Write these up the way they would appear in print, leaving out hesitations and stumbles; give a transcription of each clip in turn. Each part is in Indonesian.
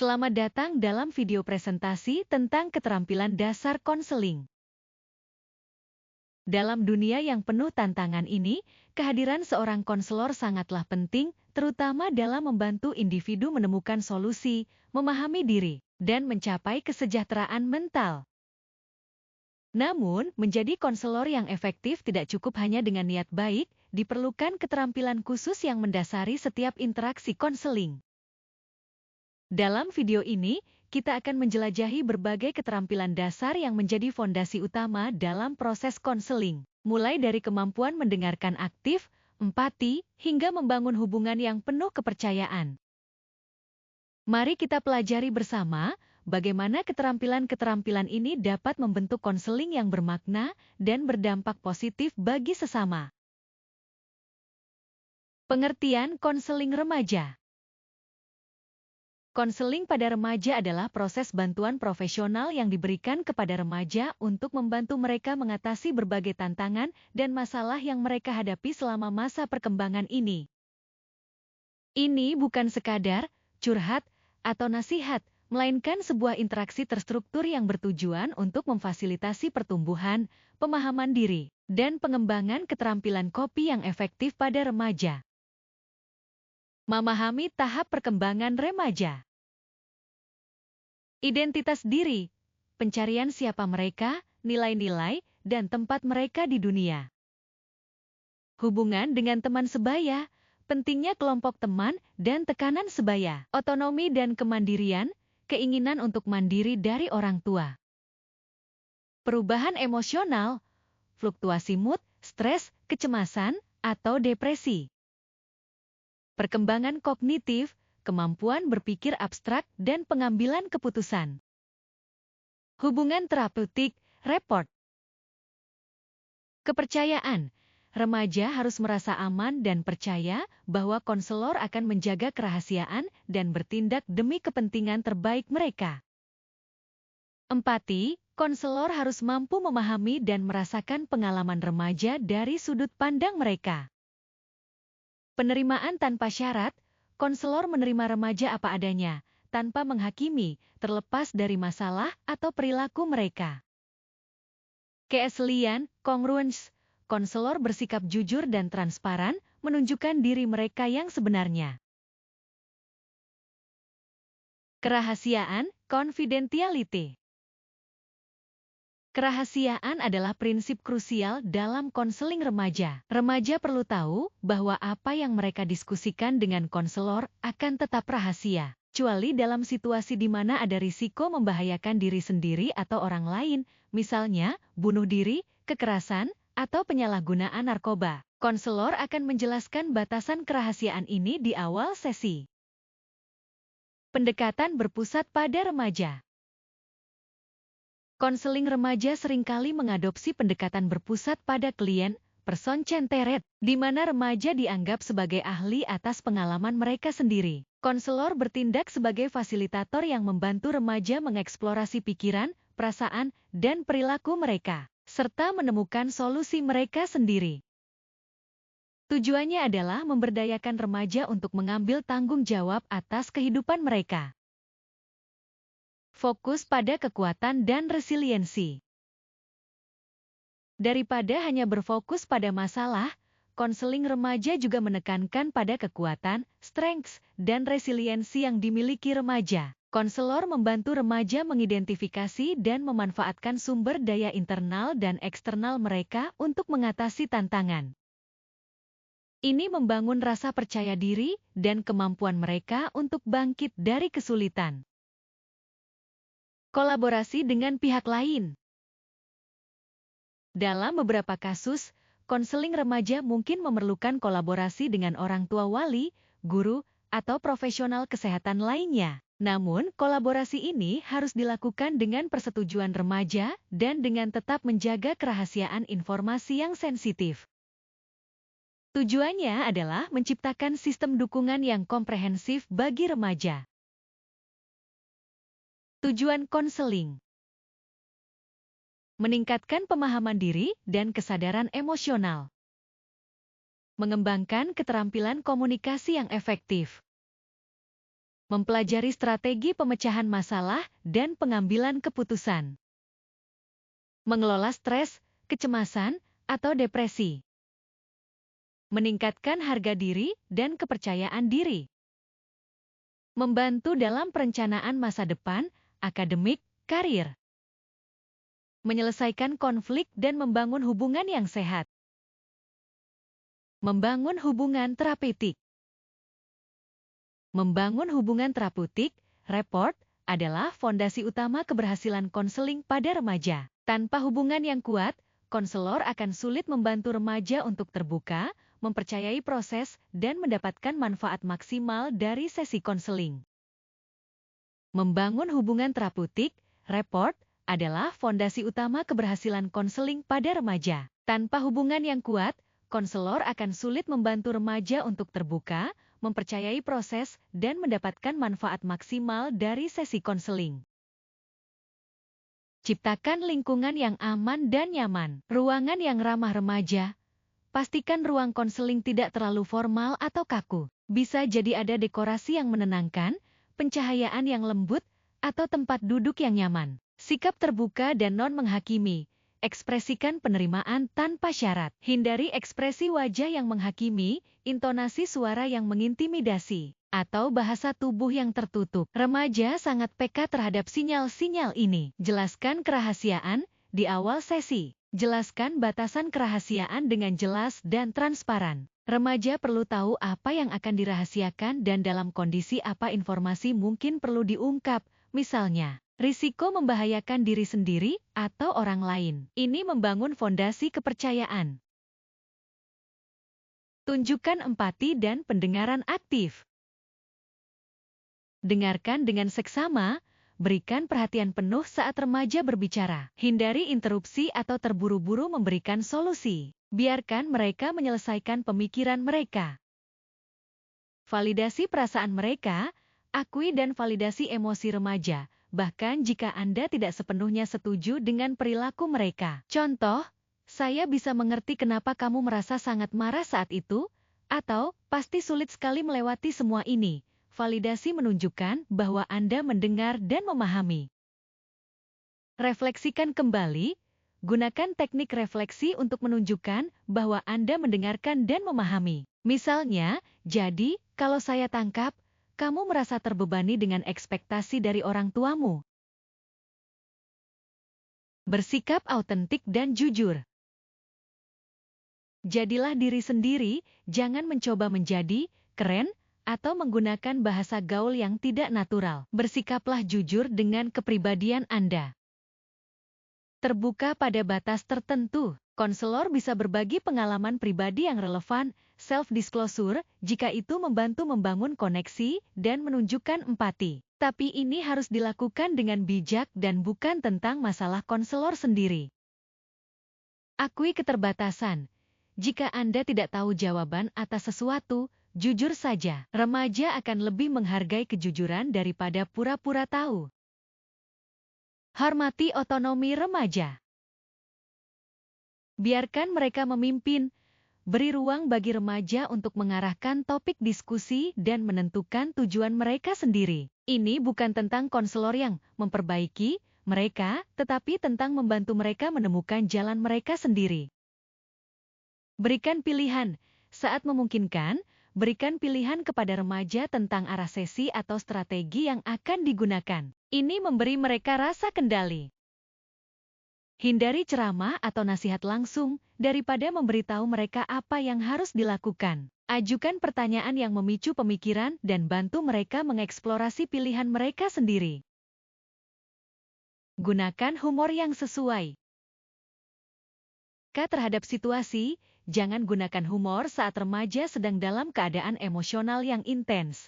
Selamat datang dalam video presentasi tentang keterampilan dasar konseling. Dalam dunia yang penuh tantangan ini, kehadiran seorang konselor sangatlah penting, terutama dalam membantu individu menemukan solusi, memahami diri, dan mencapai kesejahteraan mental. Namun, menjadi konselor yang efektif tidak cukup hanya dengan niat baik, diperlukan keterampilan khusus yang mendasari setiap interaksi konseling. Dalam video ini, kita akan menjelajahi berbagai keterampilan dasar yang menjadi fondasi utama dalam proses konseling, mulai dari kemampuan mendengarkan aktif, empati, hingga membangun hubungan yang penuh kepercayaan. Mari kita pelajari bersama bagaimana keterampilan-keterampilan ini dapat membentuk konseling yang bermakna dan berdampak positif bagi sesama. Pengertian konseling remaja. Konseling pada remaja adalah proses bantuan profesional yang diberikan kepada remaja untuk membantu mereka mengatasi berbagai tantangan dan masalah yang mereka hadapi selama masa perkembangan ini. Ini bukan sekadar curhat atau nasihat, melainkan sebuah interaksi terstruktur yang bertujuan untuk memfasilitasi pertumbuhan, pemahaman diri, dan pengembangan keterampilan kopi yang efektif pada remaja. Memahami tahap perkembangan remaja. Identitas diri, pencarian siapa mereka, nilai-nilai, dan tempat mereka di dunia. Hubungan dengan teman sebaya, pentingnya kelompok teman dan tekanan sebaya. Otonomi dan kemandirian, keinginan untuk mandiri dari orang tua. Perubahan emosional, fluktuasi mood, stres, kecemasan, atau depresi. Perkembangan kognitif, kemampuan berpikir abstrak dan pengambilan keputusan. Hubungan terapeutik, rapport. Kepercayaan. Remaja harus merasa aman dan percaya bahwa konselor akan menjaga kerahasiaan dan bertindak demi kepentingan terbaik mereka. Empati. Konselor harus mampu memahami dan merasakan pengalaman remaja dari sudut pandang mereka. Penerimaan tanpa syarat, konselor menerima remaja apa adanya, tanpa menghakimi, terlepas dari masalah atau perilaku mereka. Keaslian, congruence, konselor bersikap jujur dan transparan, menunjukkan diri mereka yang sebenarnya. Kerahasiaan, confidentiality. Kerahasiaan adalah prinsip krusial dalam konseling remaja. Remaja perlu tahu bahwa apa yang mereka diskusikan dengan konselor akan tetap rahasia, kecuali dalam situasi di mana ada risiko membahayakan diri sendiri atau orang lain, misalnya bunuh diri, kekerasan, atau penyalahgunaan narkoba. Konselor akan menjelaskan batasan kerahasiaan ini di awal sesi. Pendekatan berpusat pada remaja. Konseling remaja seringkali mengadopsi pendekatan berpusat pada klien, person centered, di mana remaja dianggap sebagai ahli atas pengalaman mereka sendiri. Konselor bertindak sebagai fasilitator yang membantu remaja mengeksplorasi pikiran, perasaan, dan perilaku mereka, serta menemukan solusi mereka sendiri. Tujuannya adalah memberdayakan remaja untuk mengambil tanggung jawab atas kehidupan mereka. Fokus pada kekuatan dan resiliensi. Daripada hanya berfokus pada masalah, konseling remaja juga menekankan pada kekuatan, strengths, dan resiliensi yang dimiliki remaja. Konselor membantu remaja mengidentifikasi dan memanfaatkan sumber daya internal dan eksternal mereka untuk mengatasi tantangan. Ini membangun rasa percaya diri dan kemampuan mereka untuk bangkit dari kesulitan. Kolaborasi dengan pihak lain. Dalam beberapa kasus, konseling remaja mungkin memerlukan kolaborasi dengan orang tua wali, guru, atau profesional kesehatan lainnya. Namun, kolaborasi ini harus dilakukan dengan persetujuan remaja dan dengan tetap menjaga kerahasiaan informasi yang sensitif. Tujuannya adalah menciptakan sistem dukungan yang komprehensif bagi remaja. Tujuan konseling. Meningkatkan pemahaman diri dan kesadaran emosional. Mengembangkan keterampilan komunikasi yang efektif. Mempelajari strategi pemecahan masalah dan pengambilan keputusan. Mengelola stres, kecemasan, atau depresi. Meningkatkan harga diri dan kepercayaan diri. Membantu dalam perencanaan masa depan, akademik, karir. Menyelesaikan konflik dan membangun hubungan yang sehat. Membangun hubungan terapeutik. Membangun hubungan terapeutik, report, adalah fondasi utama keberhasilan konseling pada remaja. Tanpa hubungan yang kuat, konselor akan sulit membantu remaja untuk terbuka, mempercayai proses, dan mendapatkan manfaat maksimal dari sesi konseling. Membangun hubungan terapeutik, report, adalah fondasi utama keberhasilan konseling pada remaja. Tanpa hubungan yang kuat, konselor akan sulit membantu remaja untuk terbuka, mempercayai proses, dan mendapatkan manfaat maksimal dari sesi konseling. Ciptakan lingkungan yang aman dan nyaman. Ruangan yang ramah remaja. Pastikan ruang konseling tidak terlalu formal atau kaku. Bisa jadi ada dekorasi yang menenangkan, pencahayaan yang lembut, atau tempat duduk yang nyaman. Sikap terbuka dan non-menghakimi. Ekspresikan penerimaan tanpa syarat. Hindari ekspresi wajah yang menghakimi, intonasi suara yang mengintimidasi, atau bahasa tubuh yang tertutup. Remaja sangat peka terhadap sinyal-sinyal ini. Jelaskan kerahasiaan di awal sesi. Jelaskan batasan kerahasiaan dengan jelas dan transparan. Remaja perlu tahu apa yang akan dirahasiakan dan dalam kondisi apa informasi mungkin perlu diungkap, misalnya risiko membahayakan diri sendiri atau orang lain. Ini membangun fondasi kepercayaan. Tunjukkan empati dan pendengaran aktif. Dengarkan dengan seksama, berikan perhatian penuh saat remaja berbicara. Hindari interupsi atau terburu-buru memberikan solusi. Biarkan mereka menyelesaikan pemikiran mereka. Validasi perasaan mereka, akui dan validasi emosi remaja, bahkan jika Anda tidak sepenuhnya setuju dengan perilaku mereka. Contoh, saya bisa mengerti kenapa kamu merasa sangat marah saat itu, atau pasti sulit sekali melewati semua ini. Validasi menunjukkan bahwa Anda mendengar dan memahami. Refleksikan kembali, gunakan teknik refleksi untuk menunjukkan bahwa Anda mendengarkan dan memahami. Misalnya, jadi, kalau saya tangkap, kamu merasa terbebani dengan ekspektasi dari orang tuamu. Bersikap autentik dan jujur. Jadilah diri sendiri, jangan mencoba menjadi keren atau menggunakan bahasa gaul yang tidak natural. Bersikaplah jujur dengan kepribadian Anda. Terbuka pada batas tertentu. Konselor bisa berbagi pengalaman pribadi yang relevan, self-disclosure, jika itu membantu membangun koneksi dan menunjukkan empati. Tapi ini harus dilakukan dengan bijak dan bukan tentang masalah konselor sendiri. Akui keterbatasan. Jika Anda tidak tahu jawaban atas sesuatu, jujur saja. Remaja akan lebih menghargai kejujuran daripada pura-pura tahu. Hormati otonomi remaja. Biarkan mereka memimpin, beri ruang bagi remaja untuk mengarahkan topik diskusi dan menentukan tujuan mereka sendiri. Ini bukan tentang konselor yang memperbaiki mereka, tetapi tentang membantu mereka menemukan jalan mereka sendiri. Berikan pilihan. Saat memungkinkan, berikan pilihan kepada remaja tentang arah sesi atau strategi yang akan digunakan. Ini memberi mereka rasa kendali. Hindari ceramah atau nasihat langsung, daripada memberitahu mereka apa yang harus dilakukan. Ajukan pertanyaan yang memicu pemikiran dan bantu mereka mengeksplorasi pilihan mereka sendiri. Gunakan humor yang sesuai. Terhadap situasi, jangan gunakan humor saat remaja sedang dalam keadaan emosional yang intens.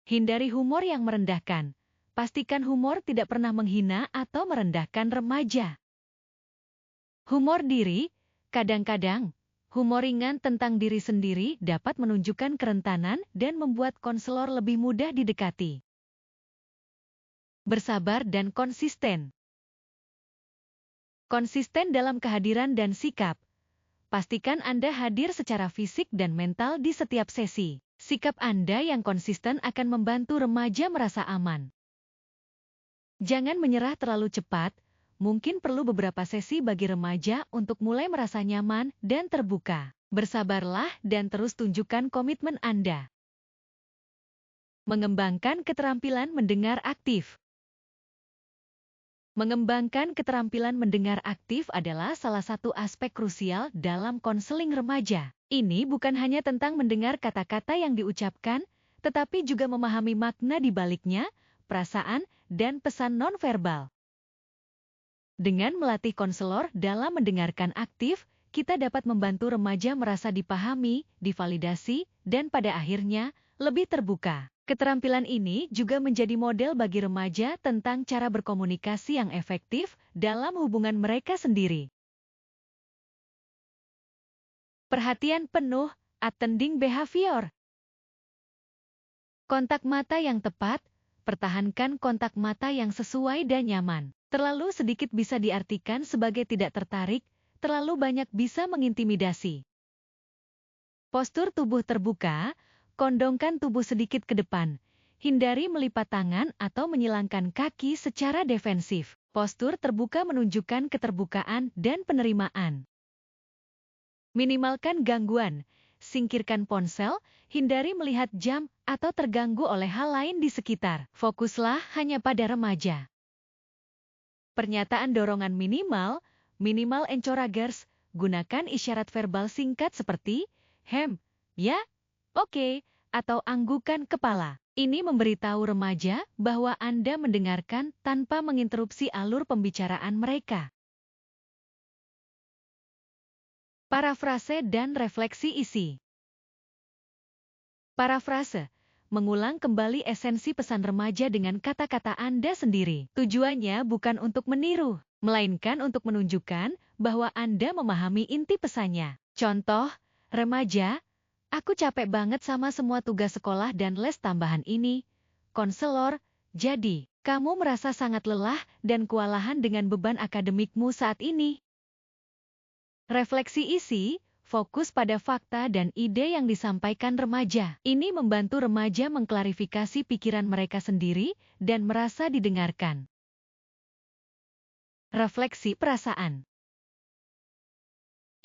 Hindari humor yang merendahkan. Pastikan humor tidak pernah menghina atau merendahkan remaja. Humor diri, kadang-kadang, humor ringan tentang diri sendiri dapat menunjukkan kerentanan dan membuat konselor lebih mudah didekati. Bersabar dan konsisten. Konsisten dalam kehadiran dan sikap. Pastikan Anda hadir secara fisik dan mental di setiap sesi. Sikap Anda yang konsisten akan membantu remaja merasa aman. Jangan menyerah terlalu cepat, mungkin perlu beberapa sesi bagi remaja untuk mulai merasa nyaman dan terbuka. Bersabarlah dan terus tunjukkan komitmen Anda. Mengembangkan keterampilan mendengar aktif. Mengembangkan keterampilan mendengar aktif adalah salah satu aspek krusial dalam konseling remaja. Ini bukan hanya tentang mendengar kata-kata yang diucapkan, tetapi juga memahami makna di baliknya, perasaan, dan pesan nonverbal. Dengan melatih konselor dalam mendengarkan aktif, kita dapat membantu remaja merasa dipahami, divalidasi, dan pada akhirnya lebih terbuka. Keterampilan ini juga menjadi model bagi remaja tentang cara berkomunikasi yang efektif dalam hubungan mereka sendiri. Perhatian penuh, attending behavior. Kontak mata yang tepat, pertahankan kontak mata yang sesuai dan nyaman. Terlalu sedikit bisa diartikan sebagai tidak tertarik, terlalu banyak bisa mengintimidasi. Postur tubuh terbuka, kondongkan tubuh sedikit ke depan. Hindari melipat tangan atau menyilangkan kaki secara defensif. Postur terbuka menunjukkan keterbukaan dan penerimaan. Minimalkan gangguan. Singkirkan ponsel, hindari melihat jam atau terganggu oleh hal lain di sekitar. Fokuslah hanya pada remaja. Pernyataan dorongan minimal encouragers, gunakan isyarat verbal singkat seperti ya, oke, atau anggukan kepala. Ini memberitahu remaja bahwa Anda mendengarkan tanpa menginterupsi alur pembicaraan mereka. Parafrase dan refleksi isi. Parafrase, mengulang kembali esensi pesan remaja dengan kata-kata Anda sendiri. Tujuannya bukan untuk meniru, melainkan untuk menunjukkan bahwa Anda memahami inti pesannya. Contoh, remaja, aku capek banget sama semua tugas sekolah dan les tambahan ini. Konselor, jadi, kamu merasa sangat lelah dan kewalahan dengan beban akademikmu saat ini. Refleksi isi, fokus pada fakta dan ide yang disampaikan remaja. Ini membantu remaja mengklarifikasi pikiran mereka sendiri dan merasa didengarkan. Refleksi perasaan.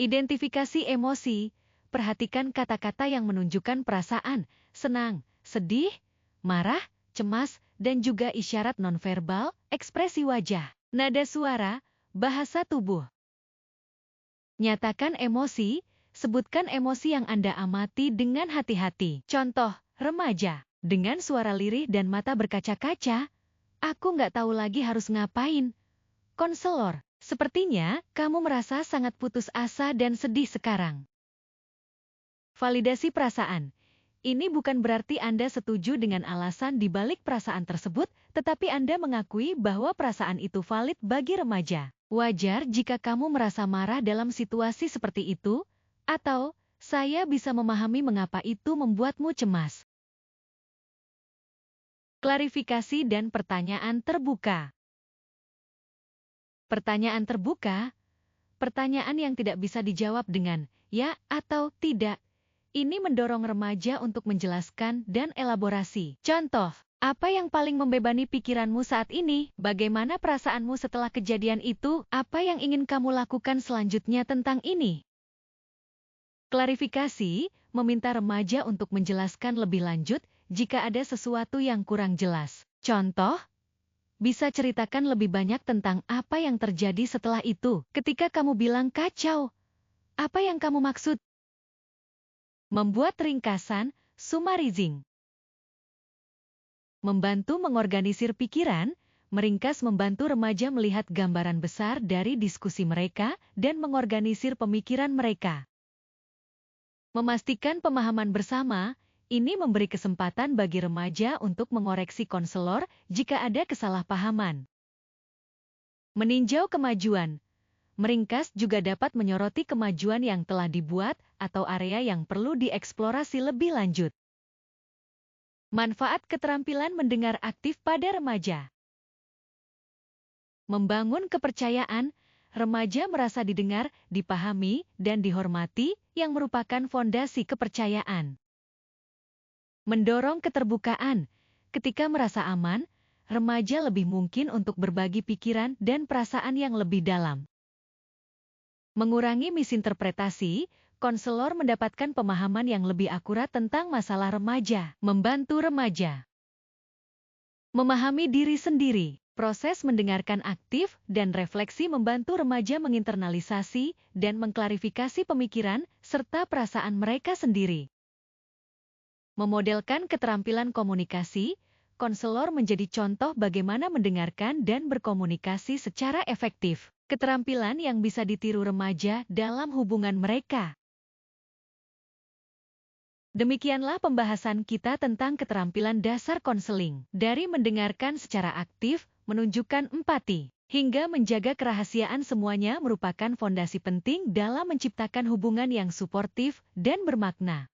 Identifikasi emosi. Perhatikan kata-kata yang menunjukkan perasaan, senang, sedih, marah, cemas, dan juga isyarat nonverbal, ekspresi wajah, nada suara, bahasa tubuh. Nyatakan emosi, sebutkan emosi yang Anda amati dengan hati-hati. Contoh, remaja, dengan suara lirih dan mata berkaca-kaca, aku nggak tahu lagi harus ngapain. Konselor, sepertinya kamu merasa sangat putus asa dan sedih sekarang. Validasi perasaan. Ini bukan berarti Anda setuju dengan alasan di balik perasaan tersebut, tetapi Anda mengakui bahwa perasaan itu valid bagi remaja. Wajar jika kamu merasa marah dalam situasi seperti itu, atau saya bisa memahami mengapa itu membuatmu cemas. Klarifikasi dan pertanyaan terbuka. Pertanyaan terbuka, pertanyaan yang tidak bisa dijawab dengan ya atau tidak. Ini mendorong remaja untuk menjelaskan dan elaborasi. Contoh, apa yang paling membebani pikiranmu saat ini? Bagaimana perasaanmu setelah kejadian itu? Apa yang ingin kamu lakukan selanjutnya tentang ini? Klarifikasi, meminta remaja untuk menjelaskan lebih lanjut jika ada sesuatu yang kurang jelas. Contoh, bisa ceritakan lebih banyak tentang apa yang terjadi setelah itu. Ketika kamu bilang kacau, apa yang kamu maksud? Membuat ringkasan, summarizing. Membantu mengorganisir pikiran, meringkas membantu remaja melihat gambaran besar dari diskusi mereka dan mengorganisir pemikiran mereka. Memastikan pemahaman bersama, ini memberi kesempatan bagi remaja untuk mengoreksi konselor jika ada kesalahpahaman. Meninjau kemajuan. Meringkas juga dapat menyoroti kemajuan yang telah dibuat atau area yang perlu dieksplorasi lebih lanjut. Manfaat keterampilan mendengar aktif pada remaja. Membangun kepercayaan, remaja merasa didengar, dipahami, dan dihormati, yang merupakan fondasi kepercayaan. Mendorong keterbukaan. Ketika merasa aman, remaja lebih mungkin untuk berbagi pikiran dan perasaan yang lebih dalam. Mengurangi misinterpretasi, konselor mendapatkan pemahaman yang lebih akurat tentang masalah remaja. Membantu remaja memahami diri sendiri. Proses mendengarkan aktif dan refleksi membantu remaja menginternalisasi dan mengklarifikasi pemikiran serta perasaan mereka sendiri. Memodelkan keterampilan komunikasi, konselor menjadi contoh bagaimana mendengarkan dan berkomunikasi secara efektif. Keterampilan yang bisa ditiru remaja dalam hubungan mereka. Demikianlah pembahasan kita tentang keterampilan dasar konseling. Dari mendengarkan secara aktif, menunjukkan empati, hingga menjaga kerahasiaan, semuanya merupakan fondasi penting dalam menciptakan hubungan yang suportif dan bermakna.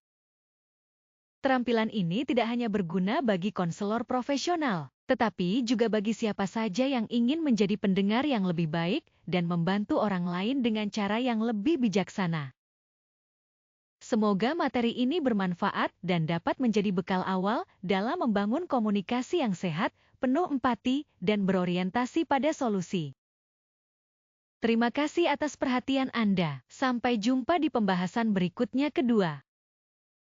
Keterampilan ini tidak hanya berguna bagi konselor profesional, tetapi juga bagi siapa saja yang ingin menjadi pendengar yang lebih baik dan membantu orang lain dengan cara yang lebih bijaksana. Semoga materi ini bermanfaat dan dapat menjadi bekal awal dalam membangun komunikasi yang sehat, penuh empati, dan berorientasi pada solusi. Terima kasih atas perhatian Anda. Sampai jumpa di pembahasan berikutnya kedua.